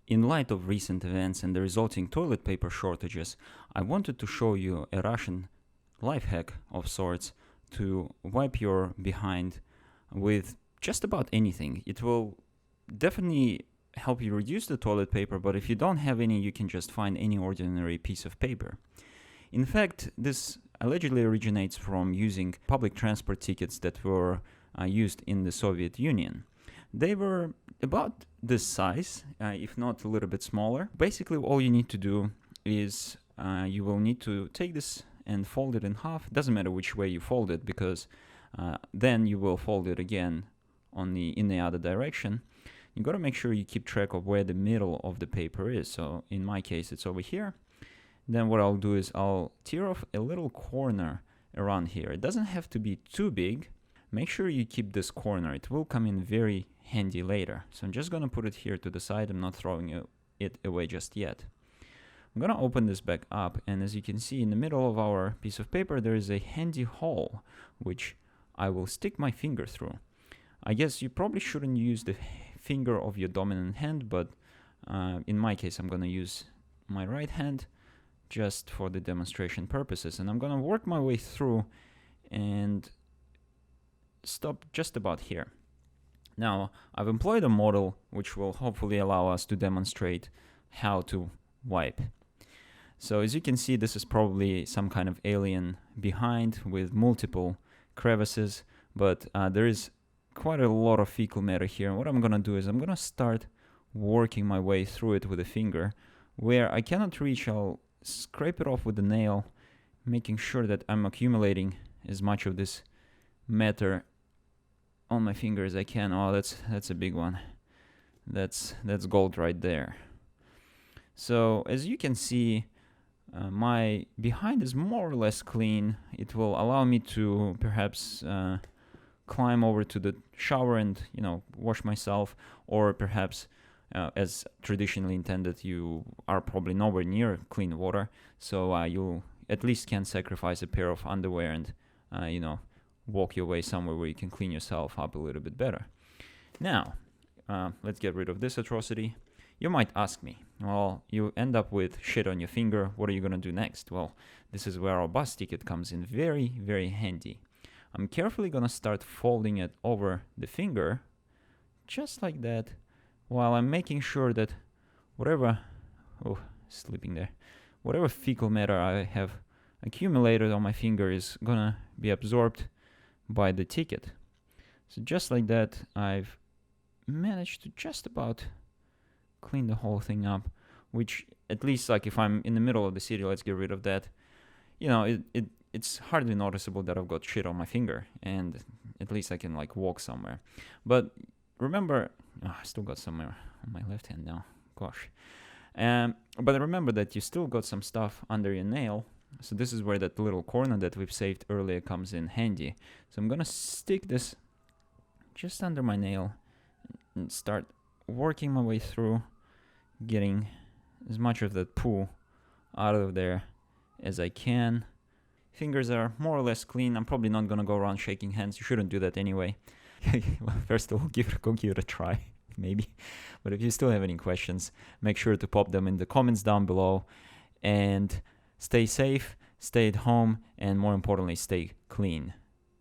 In light of recent events and the resulting toilet paper shortages, I wanted to show you a Russian life hack of sorts to wipe your behind with just about anything. It will definitely help you reduce the toilet paper, but if you don't have any, you can just find any ordinary piece of paper. In fact, this allegedly originates from using public transport tickets that were used in the Soviet Union. They were about this size, if not a little bit smaller. Basically, all you need to do is you will need to take this and fold it in half. It doesn't matter which way you fold it, because then you will fold it again in the other direction. You got to make sure you keep track of where the middle of the paper is. So in my case, it's over here. Then what I'll do is I'll tear off a little corner around here. It doesn't have to be too big. Make sure you keep this corner. It will come in very handy later. So I'm just going to put it here to the side. I'm not throwing it away just yet. I'm going to open this back up, and as you can see, in the middle of our piece of paper there is a handy hole which I will stick my finger through. I guess you probably shouldn't use the finger of your dominant hand, but in my case I'm going to use my right hand just for the demonstration purposes, and I'm going to work my way through and stop just about here. Now, I've employed a model which will hopefully allow us to demonstrate how to wipe. So as you can see, this is probably some kind of alien behind with multiple crevices, but there is quite a lot of fecal matter here. And what I'm going to do is I'm going to start working my way through it with a finger. Where I cannot reach, I'll scrape it off with the nail, making sure that I'm accumulating as much of this matter on my finger as I can. Oh, that's a big one. That's gold right there. So as you can see, my behind is more or less clean. It will allow me to perhaps climb over to the shower and wash myself, or perhaps as traditionally intended, you are probably nowhere near clean water, so you at least can sacrifice a pair of underwear and walk your way somewhere where you can clean yourself up a little bit better. Now let's get rid of this atrocity. You might ask me, well, you end up with shit on your finger, what are you going to do next? Well, this is where our bus ticket comes in very, very handy. I'm carefully going to start folding it over the finger, just like that, while I'm making sure that whatever fecal matter I have accumulated on my finger is going to be absorbed by the ticket. So just like that, I've managed to just about clean the whole thing up, which at least, like, if I'm in the middle of the city, let's get rid of that. It's hardly noticeable that I've got shit on my finger, and at least I can walk somewhere. But remember, I still got some on my left hand now. Gosh. But remember that you still got some stuff under your nail. So this is where that little corner that we've saved earlier comes in handy. So I'm gonna stick this just under my nail and start working my way through, getting as much of that poo out of there as I can. Fingers are more or less clean. I'm probably not gonna go around shaking hands. You shouldn't do that anyway. Well, first of all, give it a try, maybe. But if you still have any questions, make sure to pop them in the comments down below. And stay safe, stay at home, and more importantly, stay clean.